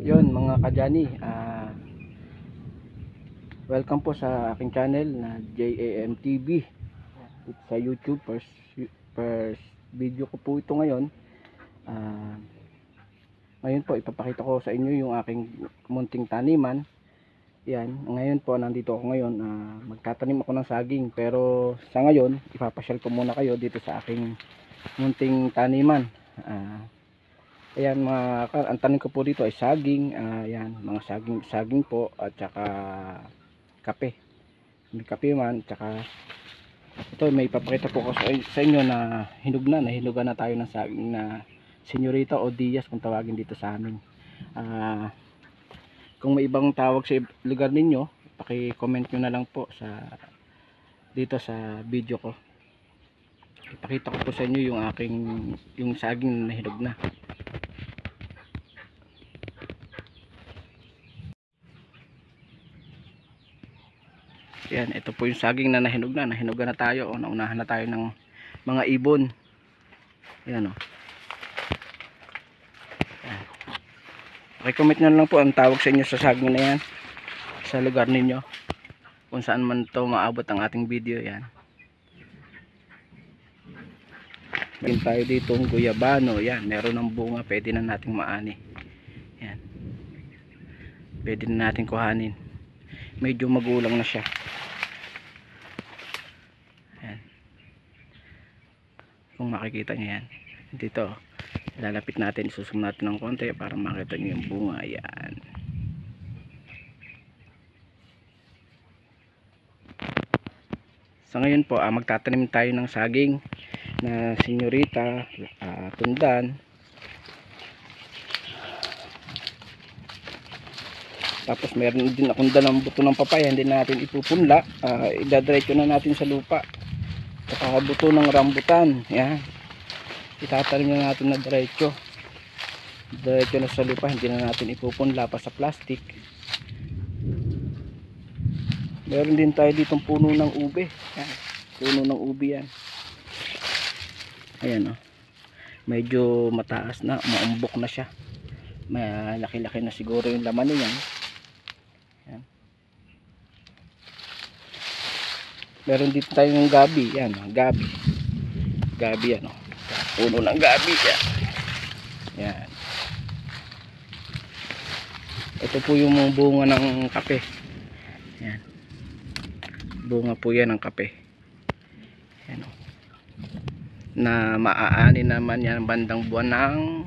Yon mga kajani, welcome po sa aking channel na JAM TV sa YouTube. First video ko po ito ngayon. Ngayon po ipapakita ko sa inyo yung aking munting taniman. Yan, ngayon po nandito ako ngayon, magtatanim ako ng saging, pero sa ngayon ipapasyal ko muna kayo dito sa aking munting taniman. Ayan ang tanim ko po dito ay saging, ayan, mga saging po at saka kape. May kape man, at saka ito may ipapakita po ko sa inyo na hinugan na tayo ng saging na senyorita o Diaz kung tawagin dito sa amin. Kung may ibang tawag sa lugar ninyo, paki-comment nyo na lang po dito sa video ko. Ipakita ko po sa inyo yung saging na hinog na. Yan, ito po yung saging na nahinugan na tayo, o naunahan na tayo ng mga ibon. Yan, o. Recommend nyo lang po ang tawag sa inyo sa saging na yan sa lugar ninyo, kung saan man to maabot ang ating video. Yan, meron tayo dito ng guyabano. Yan, meron ng bunga, pwede na nating maani. Yan, pwede na natin kuhanin, medyo magulang na siya. Yan, kung makikita nyo yan dito, lalapit natin, isusum natin ng konti para makita nyo yung bunga. Yan, so ngayon po magtatanim tayo ng saging na senyorita, tundan. Tapos meron din akong dalang buto ng papaya, hindi natin ipupunla, idadiretso na natin sa lupa. Saka buto ng rambutan, yan, itatanim na natin na diretso na sa lupa, hindi na natin ipupunla pa sa plastic. Meron din tayo ditong puno ng ube. Yan, puno ng ube yan. Ayan, o, medyo mataas na, maumbok na siya, malaki-laki na siguro yung laman niya. Yan, meron dito tayong gabi. Yan, gabi yan, o, puno ng gabi yan. Yan, ito po yung bunga ng kape. Yan, bunga po yan ng kape. Yan, o, na maaani naman yan bandang buwan ng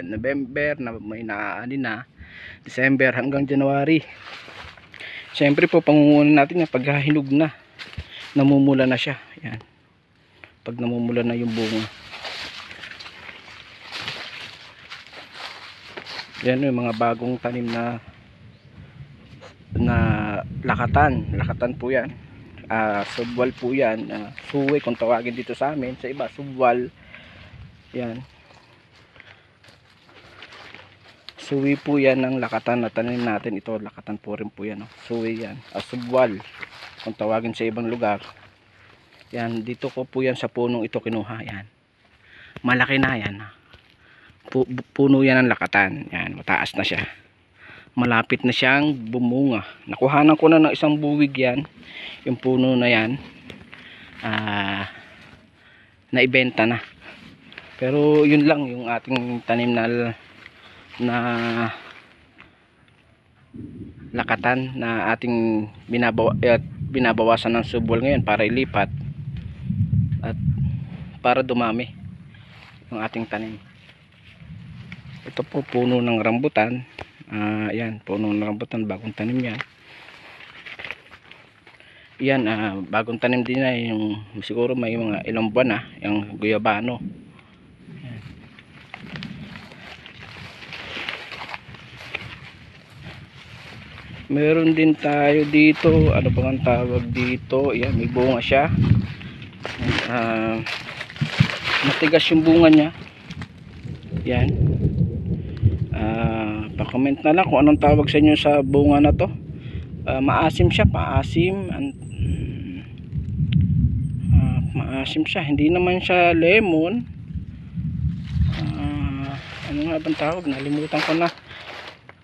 November, na may naaani na December hanggang January. Siyempre po pangungunan natin yan pag hinog na, namumula na siya. Yan, pag namumula na yung bunga. Yan yung mga bagong tanim na lakatan po yan. Subwal po yan, suwi kung tawagin dito sa amin, sa iba subwal. Yan, suwi po yan ng lakatan na tanim natin. Ito lakatan po rin po yan, suwi yan, subwal kung tawagin sa ibang lugar. Yan, dito ko po yan sa punong ito kinuha. Yan, malaki na yan, puno yan ng lakatan. Yan, mataas na siya, malapit na siyang bumunga. Nakuhanan ko na ng isang buwig yan, yung puno na yan, naibenta na. Pero yun lang yung ating tanim na lakatan na ating binabawasan ng subol ngayon para ilipat at para dumami yung ating tanim. Ito po puno ng rambutan. Yan, puno ng rambutan, bagong tanim yan. Yan, bagong tanim din na yung siguro may mga ilang buwan na yung guyabano. Yan, meron din tayo dito, ano bang ang tawag dito? Yan, may bunga siya. Matigas yung bunga niya. Yan, pa-comment na lang kung anong tawag sa inyo sa bunga na to. Maasim siya, maasim siya, hindi naman siya lemon. Ano nga bang tawag, nalimutan ko na.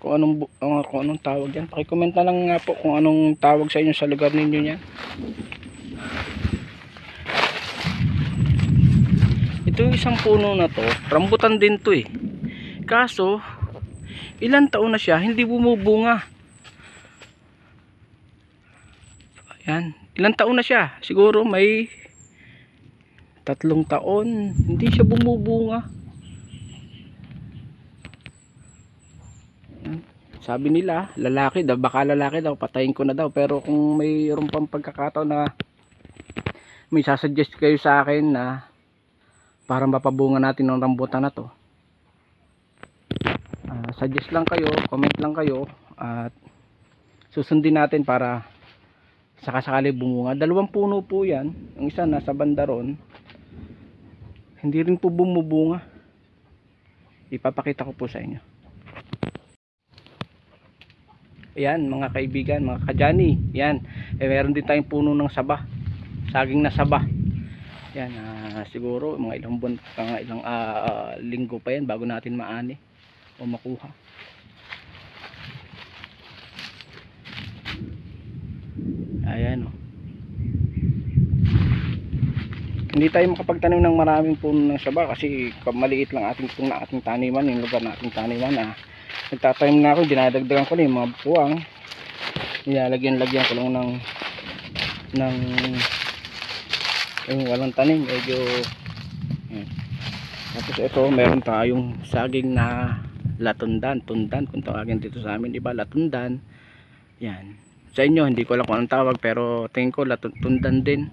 kung anong tawag yan. Paki-comment na lang nga po kung anong tawag sa inyo sa lugar ninyo yan. Ito yung isang puno na to, rambutan din to eh. Kaso ilang taon na siya hindi bumubunga. Ayan, ilang taon na siya? Siguro may 3 taon hindi siya bumubunga. Sabi nila lalaki daw, baka lalaki daw, patayin ko na daw. Pero kung mayroon pang pagkakataon na may sasuggest kayo sa akin na para mapabunga natin ng rambutan na to, suggest lang kayo, comment lang kayo, at susundin natin para sakasakali bumunga. 2 puno po yan, yung isa nasa banda ron, hindi rin po bumubunga. Ipapakita ko po sa inyo. Ayan mga kaibigan, mga kajani, yan, meron din tayong puno ng saba, saging na saba. Yan, siguro mga ilang buwan, mga ilang linggo pa yan bago natin maani o makuha. Ayan o. Hindi tayo makapagtanim ng maraming puno ng saba kasi maliit lang ating taniman, yung lugar na ating taniman. Nagtatanim na ako, dinadagdagan ko na yung mga buwang, lagyan ko lang ng yung walang tanim, medyo tapos ito meron tayong saging na latundan kung tawagin dito sa amin, diba, latundan. Yan, sa inyo hindi ko alam kung anong tawag, pero tingin ko latundan din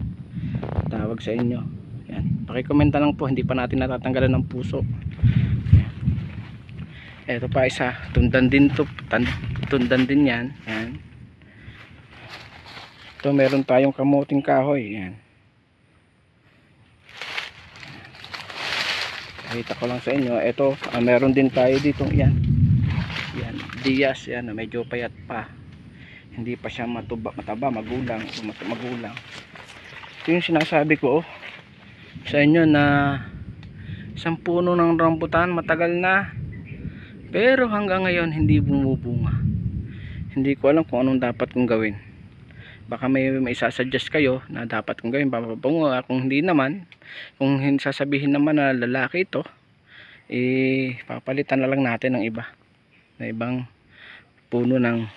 tawag sa inyo. Yan, pakikomenta lang po, hindi pa natin natatanggalan ng puso. Yan. Ito pa isa, tundan din to, tundan din yan. Yan, ito meron tayong kamuting kahoy. Yan, kita ko lang sa inyo. Ito meron din tayo dito, yan Diaz, yan, medyo payat pa, hindi pa siya mataba, magulang. Ito yung sinasabi ko sa inyo na isang puno ng rambutan, matagal na, pero hanggang ngayon hindi bumubunga. Hindi ko alam kung anong dapat kong gawin. Baka may isasuggest kayo na dapat kong gawin para mabunga. Kung hindi naman, kung sasabihin naman na lalaki ito, papalitan na lang natin ng iba, na ibang puno ng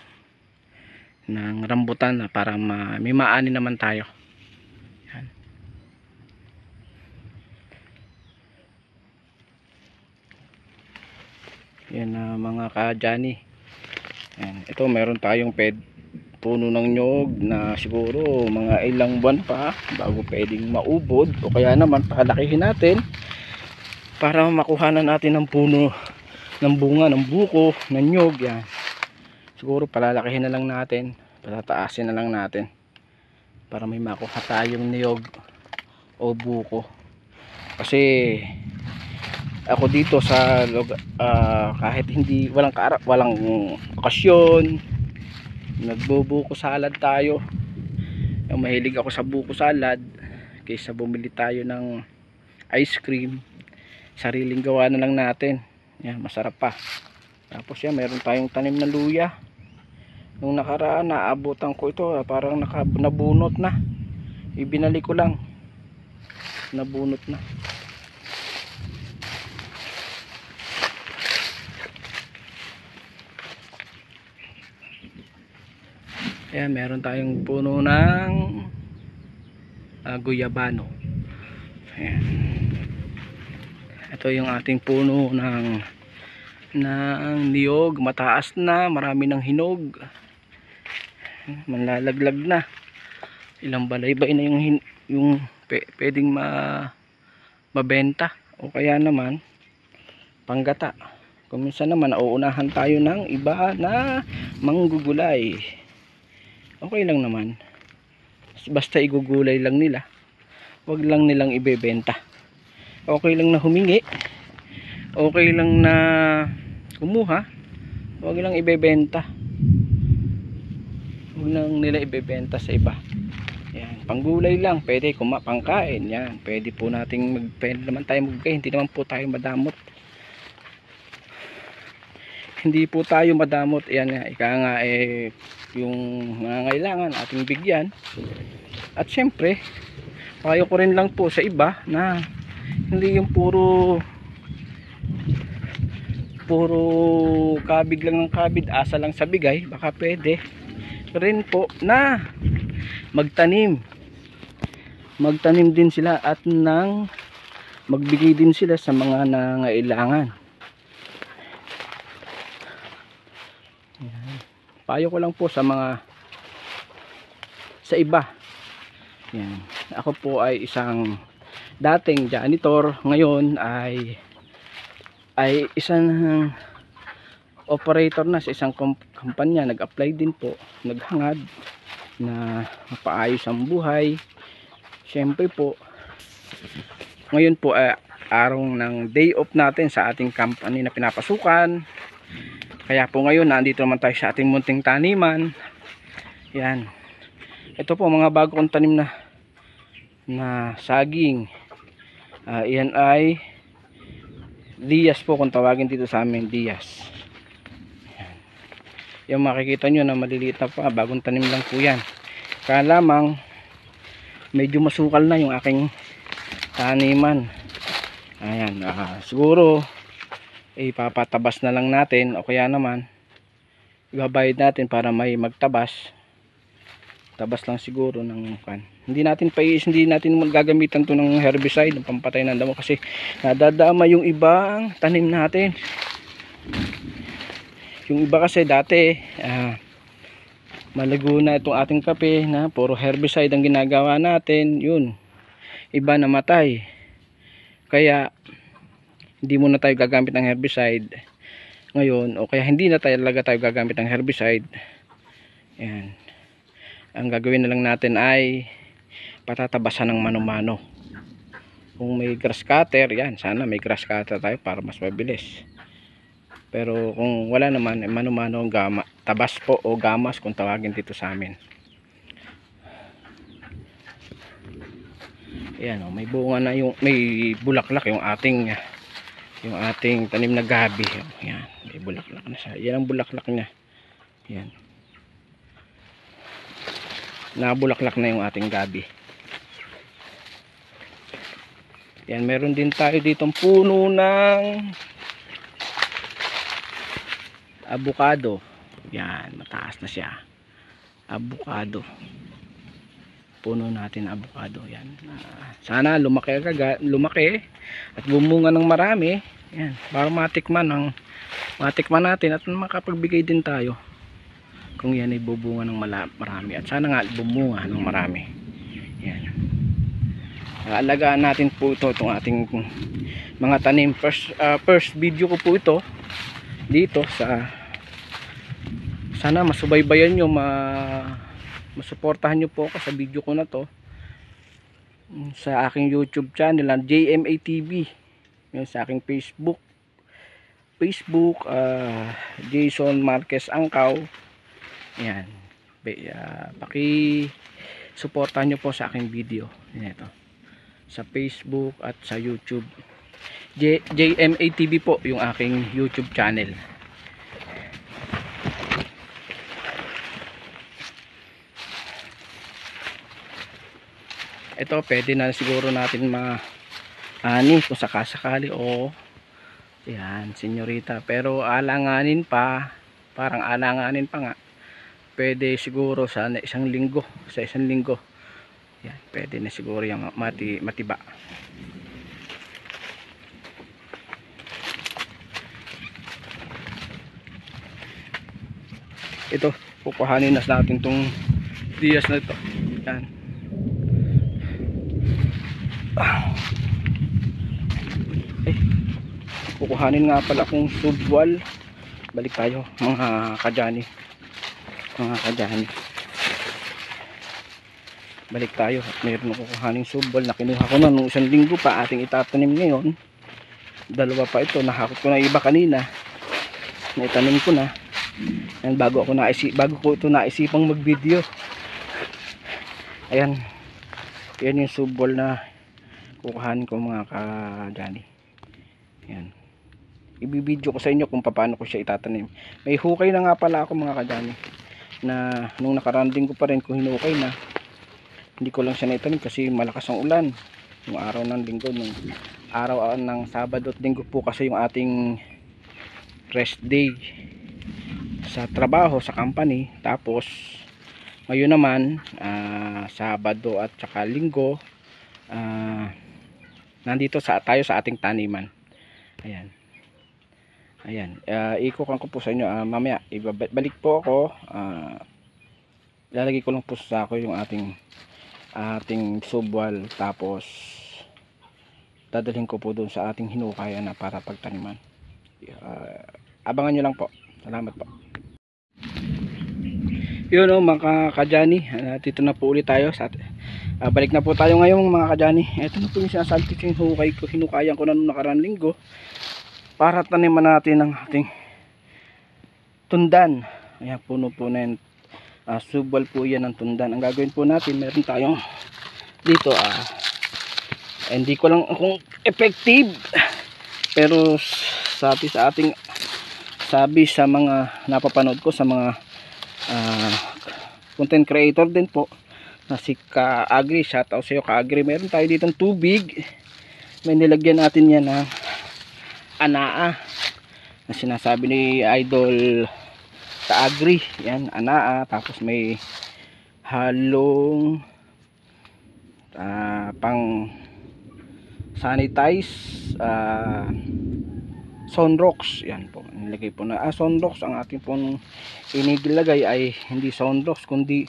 rambutan para may maani naman tayo. Yan. Yan mga ka-Johnny. Yan. Ito meron tayong puno ng nyog na siguro mga ilang buwan pa bago pwedeng maubod, o kaya naman palakihin natin para makuha na natin ng puno ng bunga ng buko ng nyog. Yan, siguro palalakihin na lang natin, patataasin na lang natin para may makuha tayong niyog o buko. Kasi ako dito sa kahit hindi walang okasyon, nagbubuko salad tayo. Yung mahilig ako sa buko salad, kaysa bumili tayo ng ice cream, sariling gawa na lang natin. Yan, masarap pa. Tapos yan, meron tayong tanim na luya. Nung nakaraan naabutan ko ito, parang nabunot na, ibinalik ko lang, nabunot na. Ayan, meron tayong puno ng guyabano. Ayan. Ito yung ating puno ng niyog, mataas na, marami ng hinog, manlalaglag na. Ilang balaybay na yung pwedeng mabenta, o kaya naman panggata. Kung minsan naman nauunahan tayo ng iba na manggugulay, okay lang naman, basta igugulay lang nila, wag lang nilang ibebenta. Okay lang na humingi, okay lang na kumuha, wag lang ibebenta, wag lang nila ibebenta sa iba. Yan, panggulay lang, pwede pangkain. Yan, pwede po nating pwede naman tayo magkain, hindi naman po tayo madamot. hindi po tayo madamot. Yan nga, ika nga yung nangangailangan ating bigyan. At syempre, payo ko rin lang po sa iba na hindi yung puro kabig lang ng kabid, asa lang sa bigay. Baka pwede rin po na magtanim din sila at nang magbigay din sila sa mga nangailangan. Yan. Payo ko lang po sa iba. Yan. Ako po ay isang dating janitor, ngayon ay isang operator na sa isang kumpanya. Nag-apply din po, naghangad na mapaayos ang buhay. Siyempre po, ngayon po ay araw ng day off natin sa ating company na pinapasukan. Kaya po ngayon nandito naman tayo sa ating munting taniman. Yan. Ito po mga bago kong tanim na saging. Yan ay Diaz po kung tawagin dito sa amin, Diaz. Yan. Yung makikita nyo na maliliit na pa, bagong tanim lang po yan. Kaya lamang medyo masukal na yung aking taniman. Ayan, siguro ipapatabas na lang natin o kaya naman ibabayad natin para may magtabas. Tabas lang siguro ng kan. Hindi natin magagamitan to ng herbicide, ng pampatay ng damo kasi nadadama yung ibang tanim natin. Yung iba kasi dati malago na itong ating kape na puro herbicide ang ginagawa natin, yun. Iba namatay. Kaya hindi muna tayo gagamit ng herbicide ngayon, o kaya hindi na talaga tayo gagamit ng herbicide. Ayan. Ang gagawin na lang natin ay patatabasan ng mano-mano. Kung may grass cutter, yan, sana may grass cutter tayo para mas mabilis. Pero kung wala naman, mano-mano tabas po o gamas kung tawagin dito sa amin. Ayan, may bunga na, may bulaklak yung ating tanim na gabi. Ayan, may bulaklak na siya. Yan ang bulaklak niya. Ayan. Nabulaklak na yung ating gabi. Ayan, meron din tayo ditong puno ng avocado. Yan, mataas na siya. Avocado. Puno natin avocado. Yan. Sana lumaki at bumunga ng marami. Yan, para matikman natin at makapagbigay din tayo kung yan ay bubunga ng marami. At sana nga bumunga ng marami. Yan. Alagaan natin po itong ating mga tanim. First video ko po ito dito sana masubaybayan nyo, masuportahan nyo po ako sa video ko na to sa aking YouTube channel na JMA TV, yun, sa aking Facebook Jason Marquez Angkaw. Yan, suportahan nyo po sa aking video. Yan, ito sa Facebook at sa YouTube. JMA TV po yung aking YouTube channel. Ito pwede na siguro natin ani kung sakasakali o yan, senyorita, pero parang alanganin pa nga. Pwede siguro sa isang linggo, yan, pwede na siguro yung matiba. Ito, kukuhanin na natin tong Diaz na ito. Yan. Kukuhanin nga pala akong subwal. Balik tayo mga kajani. Balik tayo at mayroon akong kukuhanin subwal na kinuha ko na nung isang linggo pa ating itatanim ngayon. Dalawa pa ito, nahakot ko na iba kanina. Naitanim ko na. Yan, bago ko ito naisipang mag video. Ayan. Yan yung subwal na kukuhanin ko mga kajani. Yan. ibibideo ko sa inyo kung paano ko siya itatanim. May hukay na nga pala ako mga ka-Johnny, na nung nakaranding ko pa rin kung hinukay na. Hindi ko lang siya naitanim kasi malakas ang ulan yung araw ng linggo, nung araw ng Sabado at Linggo po kasi yung ating rest day sa trabaho sa company. Tapos ngayon naman Sabado at saka Linggo, nandito tayo sa ating taniman. Ayan. Ayan, ikukuhan ko po sa inyo mamaya. Balik po ako. Lalagay ko lang po sa sako yung ating subwal, tapos dadalhin ko po doon sa ating hinukayan na para pagtaniman. Abangan nyo lang po. Salamat po. Yun mga ka-Johnny, dito na po ulit tayo sa balik na po tayo ngayon mga ka-Johnny. Ito na po yung sinasabi ko, yung hinukayan ko na nung nakaraan linggo para taniman natin ang ating tundan. Ayan, puno po na yan. Subwal po yan ng tundan. Ang gagawin po natin, meron tayong dito hindi ko lang kung effective, pero sabi sa mga napapanood ko sa mga content creator din po na si Ka-Agri, shoutout sa iyo Ka-Agri, meron tayo ditong tubig, may nilagyan natin yan ng anaa na sinasabi ni Idol Ka-Agri, yan anaa, tapos may halong pang sanitize Sunrox, yan po nilagay po na Sunrox. Ang ating pong inilagay ay hindi Sunrox kundi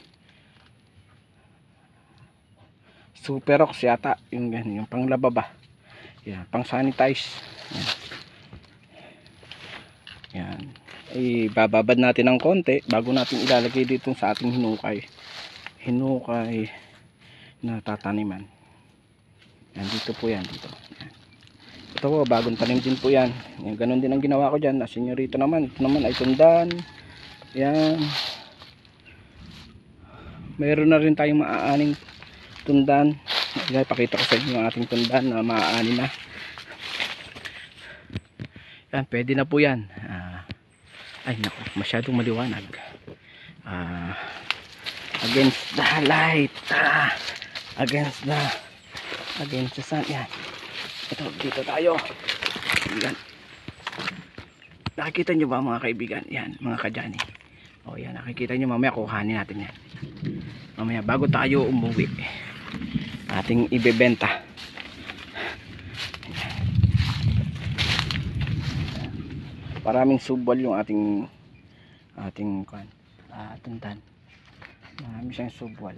Superox yata, yung panglababa, yan, pang sanitize. Yan, ibababad natin ng konti bago natin ilalagay dito sa ating hinukay na tataniman. Yan, dito po yan, dito. Yan. Ito po, bagong tanim din po yan. Yan, ganun din ang ginawa ko dyan. Senyorito naman, ito naman ay tundan. Yan, meron na rin tayong maaaning tundan. Yan, pakita ko sa inyo yung ating tundan na maaani na. Yan, pwede na po yan. Ay naku, masyadong maliwanag. Against the light, against the sun. Yan, ito, dito tayo. Yan, nakikita nyo ba mga kaibigan? Yan, mga ka-Johnny. O yan, nakikita nyo, mamaya kuhanin natin yan. Mamaya bago tayo umuwi, ating ibebenta. Maraming subwal yung ating tundan. Marami siyang subwal.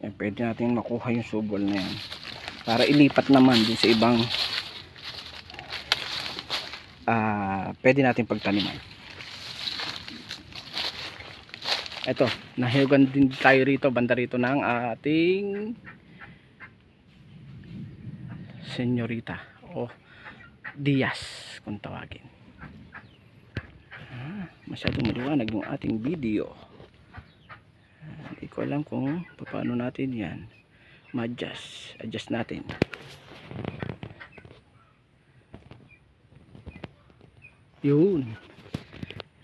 Yan, pwede natin makuha yung subwal na yan para ilipat naman din sa ibang pwede natin pagtaniman. Ito, nahiugan din tayo rito, banda rito ng ating senyorita o Diaz kung tawagin. Masyadong maliwanag yung ating video. Hindi ko alam kung paano natin yan adjust natin. Yun,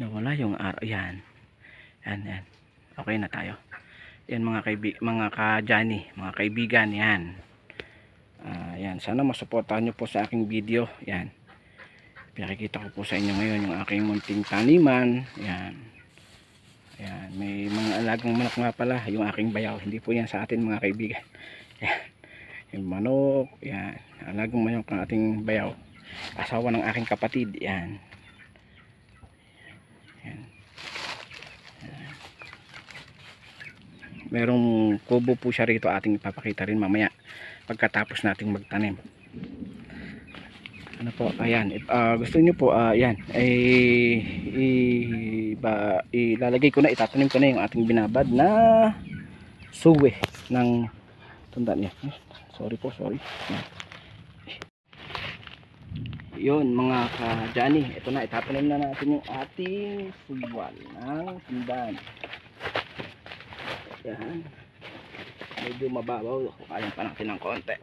nawala yung araw. Yan, okay na tayo. Yan mga ka-Johnny, mga kaibigan, yan. Yan, sana masuportahan nyo po sa aking video. Yan, pinakikita ko po sa inyo ngayon yung aking munting taniman. Yan, yan, may mga alagang manok nga pala, yung aking bayaw. Hindi po yan sa atin mga kaibigan. Yan, yung manok, yan, alagang manok ng ating bayaw, asawa ng aking kapatid. Yan, yan. Merong kubo po siya rito, ating ipapakita rin mamaya pagkatapos nating magtanim. Ano po, ayan, gusto niyo po, ayan, ilalagay ko na, itatanim ko na yung ating binabad na suwe ng tundan niya. Sorry. Yun mga ka-Johnny, ito na, itatanim na natin yung ating subwal ng tundan. Yan, medyo mababaw, kaya pa natin ng konti.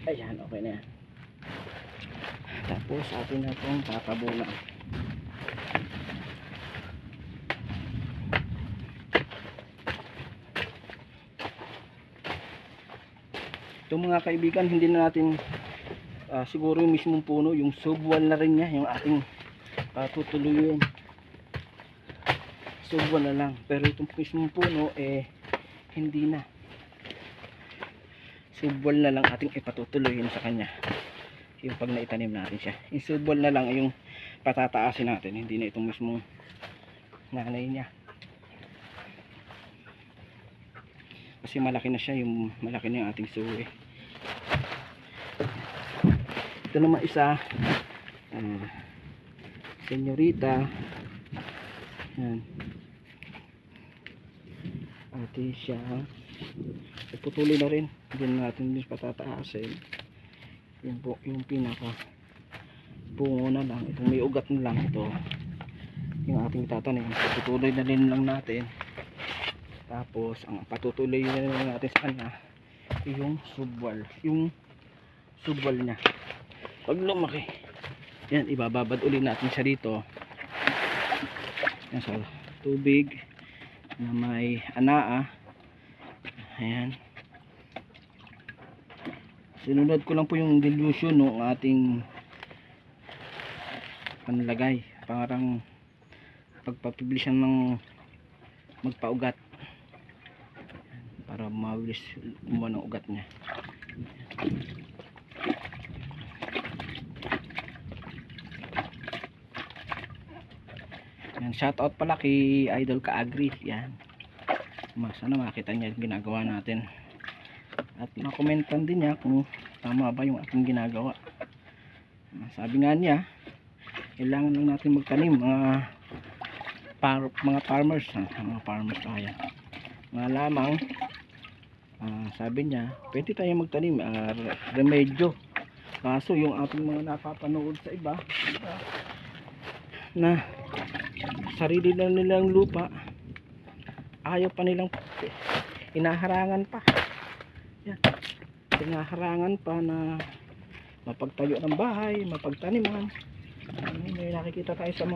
Ayan, okay na yan. Tapos atin na itong tatabunan. Ito mga kaibigan, hindi na natin siguro yung mismong puno, yung subwal na rin niya, yung ating tutuluyin. Subwal na lang. Pero itong mismong puno, hindi na. Subwal na lang ating ipatutuloyin sa kanya. Yung pag naitanim natin siya. Yung subwal na lang yung patataasin natin. Hindi na itong mismong nanay niya. Kasi malaki na siya, malaki na yung ating suwi. Ito naman isa, senyorita. Yan. Ate siya. Iputuloy na rin. Hindi na natin din patataasin. Yung pinaka bungo na lang. Itong may ugat na lang ito. Yung ating tatanim. Iputuloy na rin lang natin. Tapos ang patutuloy na rin natin sa kanya yung subwal. Yung subwal niya. Pag lumaki, yan, ibababad ulit natin siya dito. Yan, sa tubig na may anaa. Ayan. Sinunod ko lang po yung dilution ng ating panlagay. Parang pagpapublish ng magpaugat. Para mabilis kumuha ng ugat niya. Yan, shout out pala kay Idol Kaagri. Yan. Sana makita niya yung ginagawa natin. At makomentan din niya kung tama ba yung ating ginagawa. Sabi nga niya, kailangan lang natin magtanim mga farmers, mga farmers kaya. Mga lamang, sabi niya, pwede tayo magtanim remedyo. Kaso yung ating mga napapanood sa iba na sarili na nilang lupa, ayaw pa nilang, inaharangan pa. Yan. Inaharangan pa na mapagtayo ng bahay, mapagtaniman. May nakikita tayo sa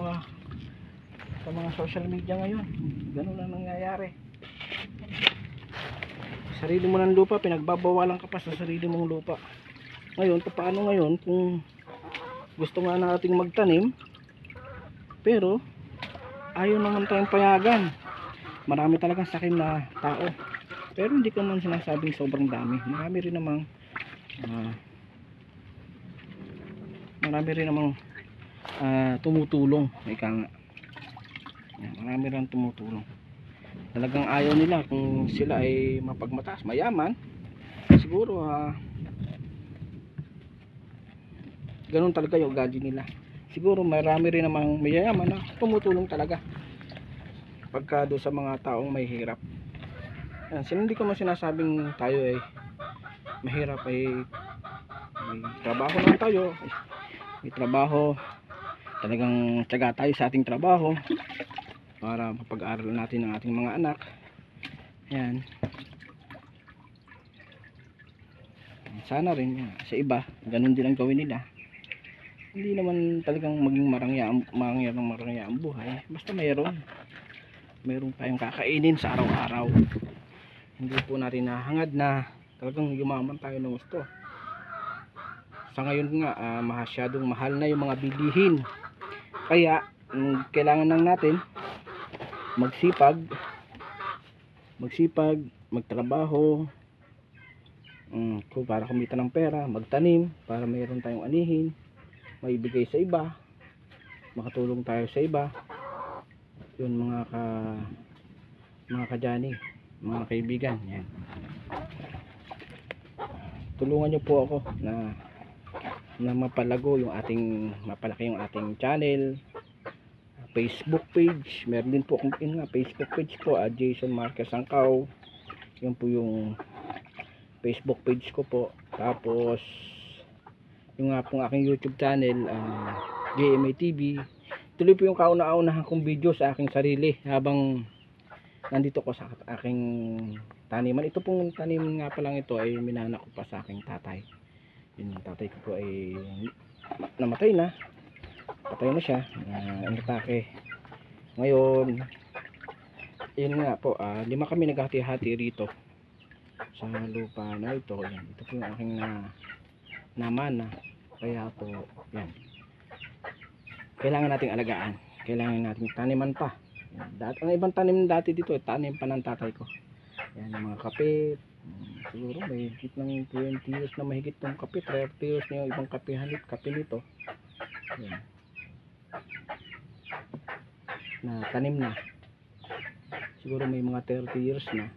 mga social media ngayon. Ganun lang nangyayari. Sarili mo ng lupa, pinagbabawalan ka pa sa sarili mong lupa. Ngayon, paano ngayon kung gusto nga nating magtanim, pero ayaw naman tayong payagan. Marami talagang sakin na tao. Pero hindi ko man sinasabing sobrang dami. Marami rin namang tumutulong. Ika nga. Marami rin tumutulong. Talagang ayaw nila kung sila ay mapagmataas, mayaman, siguro ganun talaga yung ugali nila. Siguro marami rin namang mayayaman na tumutulong talaga pagka do sa mga taong may hirap. Hindi ko man sinasabing tayo ay mahirap, ay may trabaho naman tayo, may trabaho, talagang tiyaga tayo sa ating trabaho para mapag-aral natin ang ating mga anak. Yan. Sana rin sa iba ganun din ang gawin nila. Hindi naman talagang maging marangya ang buhay, basta mayroon tayong kakainin sa araw-araw. Hindi po natin nahangad na talagang yumaman tayo ng gusto. Sa ngayon nga masyadong mahal na yung mga bilihin, kaya kailangan lang natin magsipag, magtrabaho, para kumita ng pera, magtanim para mayroon tayong anihin, maibigay sa iba, makatulong tayo sa iba. Yun mga kajani, mga kaibigan, yan. Tulungan niyo po ako na mapalaki yung ating channel, Facebook page. Meron din po akong Facebook page po, Jason Marquez Angkaw. Yun po yung Facebook page ko po. Tapos yung nga pong aking YouTube channel, GMA TV. Tuloy po yung kauna-unahan kong video sa aking sarili habang nandito ko sa aking taniman. Ito pong tanim nga pa lang ito ay minana ko pa sa aking tatay. Yung tatay ko po ay namatay na. Patay na siya. Inatake. Ngayon, yun nga po, 5 kami naghati-hati rito sa lupa na ito. Yan. Ito po yung aking namana. Kaya po, yan. Kailangan nating alagaan. Kailangan nating taniman pa. Yan. Ang ibang tanim dati dito, tanim pa ng tatay ko. Yan, yung mga kape. Siguro may higit ng 20 years na mahigit ng kape. 30 years na yung ibang kape nito. Yan. Na tanim na. Siguro may mga 30 years na.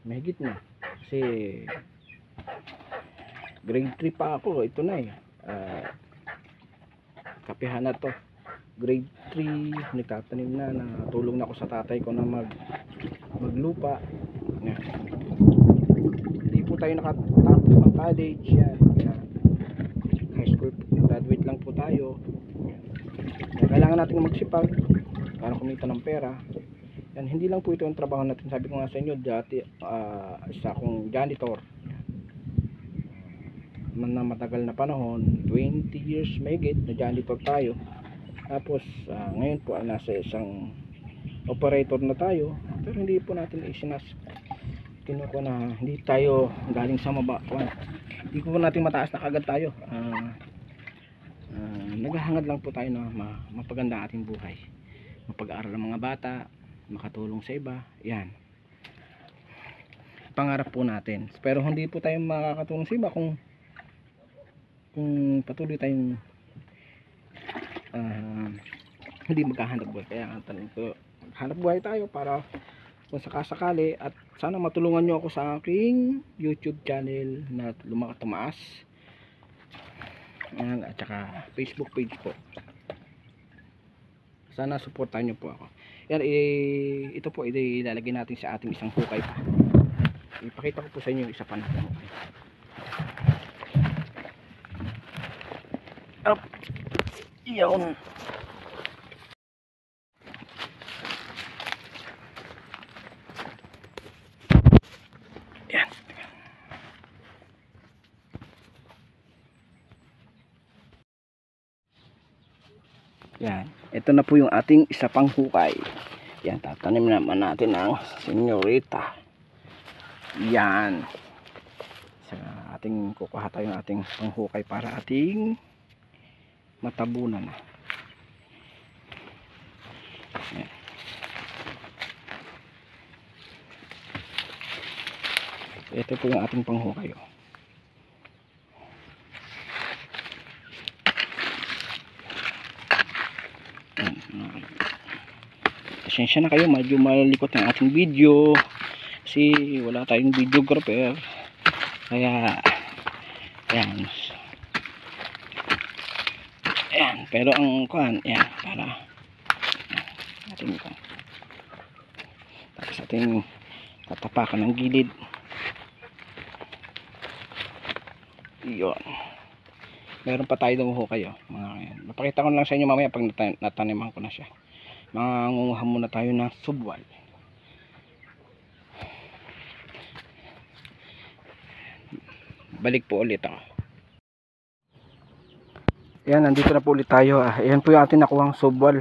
Mahigit na. Kasi grade 3 pa ako. Ito na eh. Kapihan na to. Grade 3. Nagtatanim na. Natulong na ako sa tatay ko na maglupa. Yan. Hindi po tayo nakatapos ng college. Yan. High school graduate lang po tayo. Kailangan natin magsipag para kumita ng pera. Yan, hindi lang po ito ang trabaho natin. Sabi ko nga sa inyo dati, isa akong janitor na matagal na panahon, 20 years mahigit na janitor tayo. Tapos ngayon po nasa isang operator na tayo, pero hindi po natin kinuko na hindi tayo galing sa hindi po natin mataas na kagad tayo. Naghahangad lang po tayo na mapaganda ating buhay, mapag-aaral ng mga bata, makatulong sa iba. Yan pangarap po natin, pero hindi po tayo makakatulong sa iba kung patuloy tayong hindi maghahanap buhay. Kaya ang tanong ko, maghanap buhay tayo para kung sakasakali, at sana matulungan nyo ako sa aking YouTube channel na tumaas. At saka Facebook page po. Sana supportan nyo po ako. Yan, ito po ilalagay natin sa ating isang hukay pa. Ipakita ko po sa inyo yung isa pa natin. Up. Iyon. Yan. Yan. Ito na po yung ating isa pang hukay. Yan, tatanim naman natin ang senyorita. Yan. Sa ating kukuha tayo ng ating panghukay para ating matabunan na. Yan. Ito po yung ating panghukay. Pasensya na kayo, medyo malikot ang ating video kasi wala tayong videographer. Kaya yan. Ayan, pero ang kuhan, ayan, para ating tapos ating tatapakan ng gilid. Iyon. Meron pa tayo dumuhukay, mga yan. Mapakita ko lang sa inyo mamaya pag nataniman ko na siya. Mangunguha muna tayo ng subwal. Balik po ulit ako. Yan, nandito na po ulit tayo. Ayan po yung ating nakuhang subwal.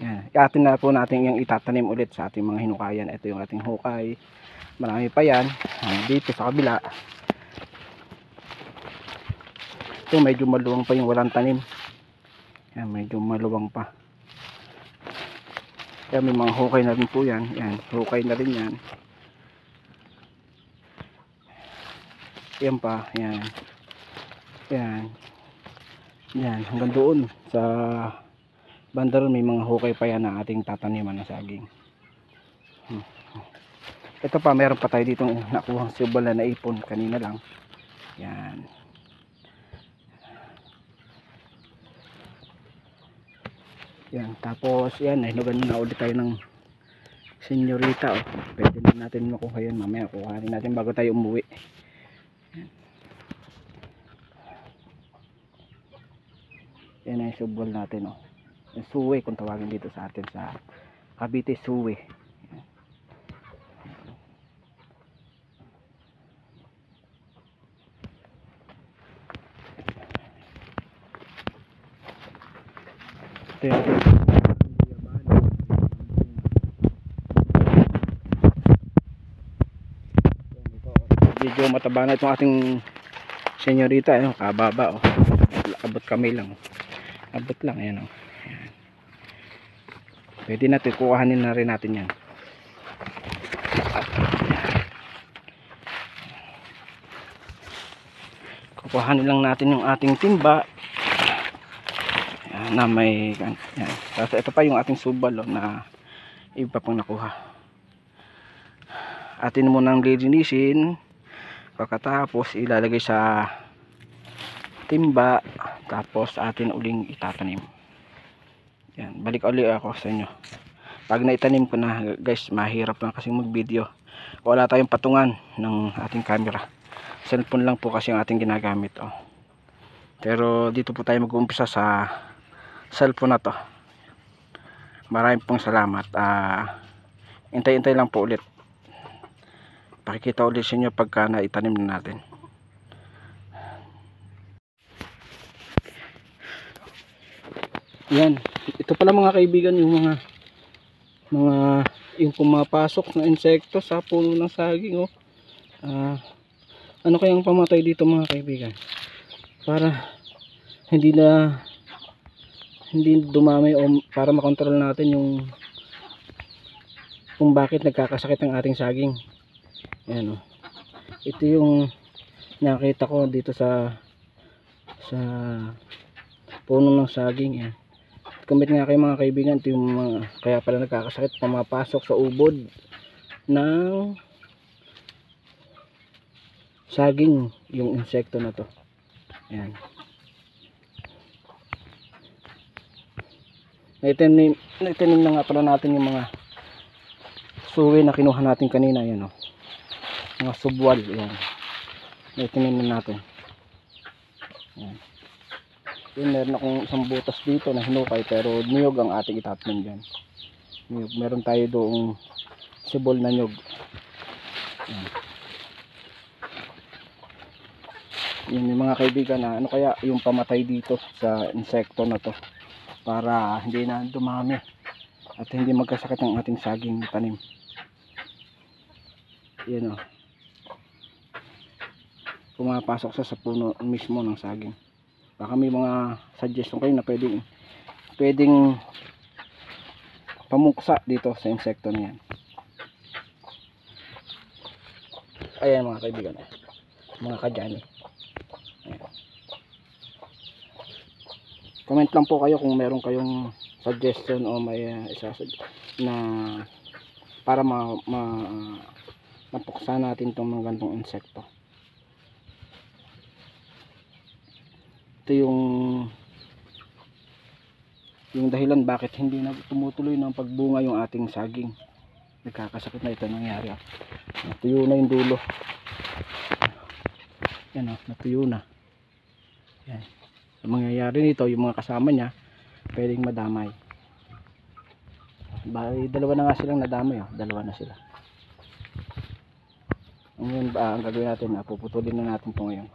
Yan, atin na po natin yung itatanim ulit sa ating mga hinukayan. Ito yung ating hukay. Marami pa yan. Dito sa kabila. Ito medyo maluwang pa yung walang tanim. Yan, medyo maluwang pa. Yan, may mga hukay na rin po yan. Yan, hukay na rin yan. Yan pa, yan. Yan. Yan, hanggang doon sa banda ron may mga hukay pa yan na ating tataniman na saging. Ito pa, meron pa tayo dito nakuhang subwal na naipon kanina lang. Yan. Yan, tapos yan, nahinugan na ulit tayo ng senyorita. Pwede na natin makuha yan mamaya. Kuhanin natin bago tayo umuwi. Yan ang subwal natin, yung suwe kung tawagin dito sa atin sa Cavite, suwe. Ito yung ating medyo mataba na itong ating senyorita, ano, kababa, oh. Abot kami lang, abot lang, ayan, oh. Ayan. Pwede natin kuhanin na rin natin yan. Kukuhanin lang natin yung ating timba. Ayan, na may yan. Tapos ito pa yung ating subal, oh, na iba pang nakuha. Atin munang lilinisin. Pagkatapos ilalagay sa timba, tapos atin uling itatanim. Yan, balik ulit ako sa inyo. Pag naitanim ko na, guys, mahirap lang kasi mag-video. Wala tayong patungan ng ating camera. Cellphone lang po kasi ang ating ginagamit, oh. Pero dito po tayo mag-uumpisa sa cellphone na to. Maraming pong salamat. Hintay-hintay lang po ulit. Pakikita ulit sa inyo pagka naitanim na natin. Yan, ito pala mga kaibigan yung mga yung pumapasok na insekto sa puno ng saging, oh. Ano kayang pamatay dito mga kaibigan, para hindi dumami, o para makontrol natin yung kung bakit nagkakasakit ang ating saging. Ayan, oh. Ito yung nakita ko dito sa puno ng saging. Yan. Comment nga kayo mga kaibigan, ito yung mga kaya pala nagkakasakit, pumapasok sa ubod ng saging yung insekto na to. Ayan. Naitanim na nga pala natin yung mga suwi na kinuha natin kanina. Ayan, oh. Mga subwal. Ayan. Naitanim na natin. Ayan. Yun, meron akong isang butas dito na hinukay, pero niyog ang ating itatanim dyan. Niyog. Meron tayo doong sibol na niyog. Ayan. Yun yung mga kaibigan, na ano kaya yung pamatay dito sa insekto na to, para hindi na dumami at hindi magkasakit ang ating saging tanim. Yan, oh. Pumapasok sa puno mismo ng saging. Baka may mga suggestion kayo na pwedeng pamuksa dito sa insekto na yan. Ayan mga kaibigan, mga kadyani. Ayan. Comment lang po kayo kung meron kayong suggestion o may na para mapuksa natin itong mga gantong insekto. Ito yung dahilan bakit hindi na tumutuloy ng pagbunga yung ating saging. Nagkakasakit na ito nangyari. Natuyo na yung dulo. Yan, oh, natuyo na. Yan. Ang mangyayari nito, yung mga kasama niya pwedeng madamay. Dalawa na nga silang nadamay, oh. Dalawa na sila. Ngayon ba ang gagawin natin? Puputulin na natin ito ngayon.